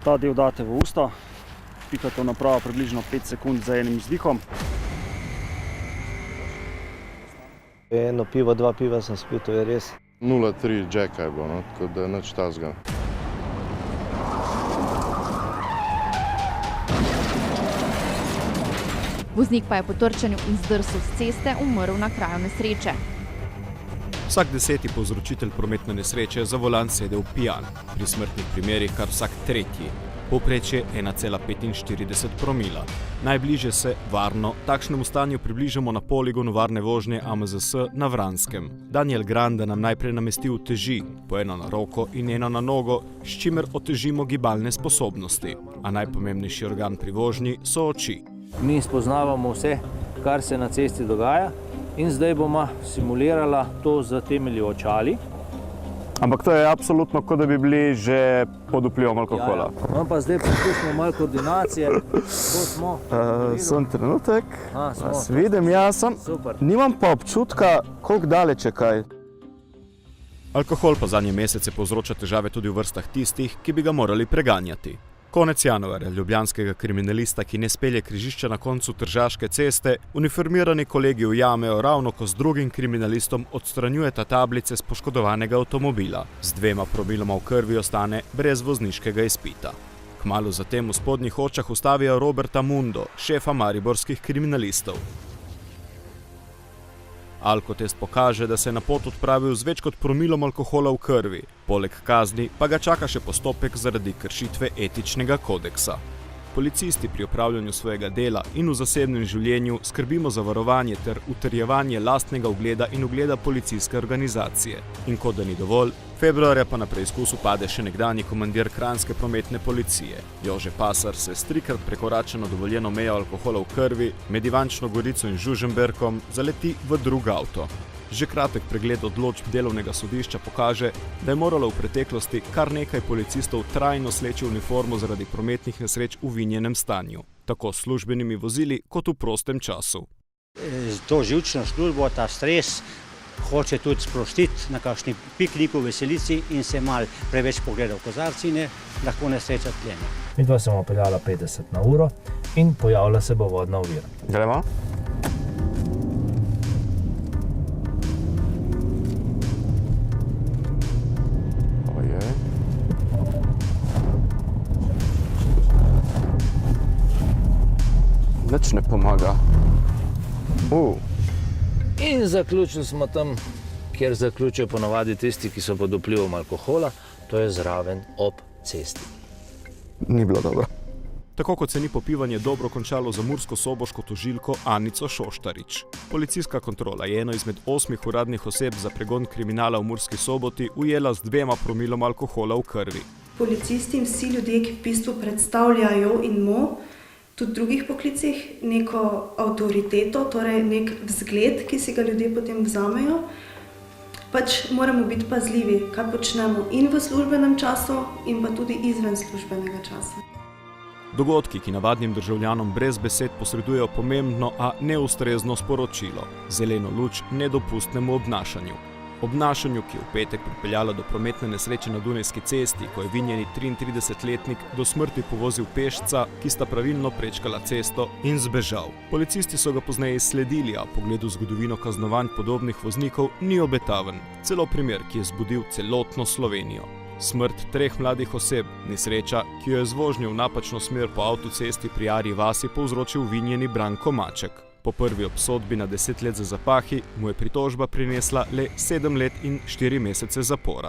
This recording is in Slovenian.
Ta del date v usta, pikate v napravo približno 5 sekund za enim izdihom. Eno pivo, 2 piva sem spil, to je res. 0,3 Jacka je bilo, no? Tako da nič tazga. Voznik pa je po trčenju in zdrsu s ceste umrl na kraju nesreče. Vsak 10. povzročitelj prometne nesreče za volan sedel pijan, pri smrtnih primerih kar vsak 3. Povprečje 1,45 promila. Najbližje se varno takšnemu stanju približamo na poligonu varne vožnje AMZS na Vranskem. Daniel Grande nam najprej namesti uteži, po eno na roko in eno na nogo, s čimer otežimo gibalne sposobnosti. A najpomembnejši organ pri vožnji so oči. Mi spoznavamo vse, kar se na cesti dogaja, in zdaj bomo simulirala to z temi očali. Ampak to je absolutno, kot da bi bili že pod vplivom alkohola. Ja. No pa zdaj poskušamo malo koordinacije. To smo. Sem trenutek, vas vidim, jaz sem. Super. Nimam pa občutka, koliko daleč je kaj. Alkohol pa zadnje mesece povzroča težave tudi v vrstah tistih, ki bi ga morali preganjati. Konec januarja ljubljanskega kriminalista, ki ne spelje križišča na koncu Tržaške ceste, uniformirani kolegi ujamejo ravno, ko z drugim kriminalistom odstranjujeta tablice s poškodovanega avtomobila. Z 2 promiloma v krvi ostane brez vozniškega izpita. Kmalu zatem v spodnjih očah ustavijo Roberta Mundo, šefa mariborskih kriminalistov. Alkotest pokaže, da se je na pot odpravil z več kot promilom alkohola v krvi. Poleg kazni pa ga čaka še postopek zaradi kršitve etičnega kodeksa. Policisti pri opravljanju svojega dela in v zasebnem življenju skrbimo za varovanje ter utrjevanje lastnega ugleda in ugleda policijske organizacije. In kot da ni dovolj, februarja pa na preizkusu pade še nekdanji komandir kranjske prometne policije. Jože Pasar se s 3-krat prekoračeno dovoljeno mejo alkohola v krvi med Ivančno Gorico in Žužemberkom zaleti v drug avto. Že kratek pregled odločb delovnega sodišča pokaže, da je moralo v preteklosti kar nekaj policistov trajno sleči uniformo zaradi prometnih nesreč v vinjenem stanju, tako s službenimi vozili kot v prostem času. To živčno službo, ta stres, hoče tudi sprostiti na kakšni pikniku, veselici in se mal preveč pogleda v kozarci in je lahko nesreča tlene. Midva se bomo peljala 50 na uro in pojavila se bo vodna ovira. Gremo? Nič ne pomaga. In zaključili smo tam, kjer zaključijo ponavadi tisti, ki so pod vplivom alkohola, to je zraven ob cesti. Ni bilo dobro. Tako kot se ni popivanje dobro končalo za mursko-soboško tožilko Anico Šoštarič. Policijska kontrola je eno izmed 8 uradnih oseb za pregon kriminala v Murski Soboti ujela z 2 promilom alkohola v krvi. Policisti in vsi ljudje, ki v bistvu predstavljajo in tudi v drugih poklicih neko avtoriteto, torej nek vzgled, ki si ga ljudje potem vzamejo, pač moramo biti pazljivi, kaj počnemo in v službenem času in pa tudi izven službenega časa. Dogodki, ki navadnim državljanom brez besed posredujejo pomembno, a neustrezno sporočilo. Zeleno luč nedopustnemu obnašanju. Obnašanju, ki je v petek pripeljalo do prometne nesreče na Dunajski cesti, ko je vinjeni 33-letnik do smrti povozil pešca, ki sta pravilno prečkala cesto in zbežal. Policisti so ga pozneje izsledili, a pogled v zgodovino kaznovanj podobnih voznikov ni obetaven. Celo primer, ki je zbudil celotno Slovenijo. Smrt 3 mladih oseb, nesreča, ki jo je z vožnjo v napačno smer po avtocesti pri Arji vasi povzročil vinjeni Branko Maček. Po prvi obsodbi na 10 let za zapahi mu je pritožba prinesla le 7 let in 4 mesece zapora.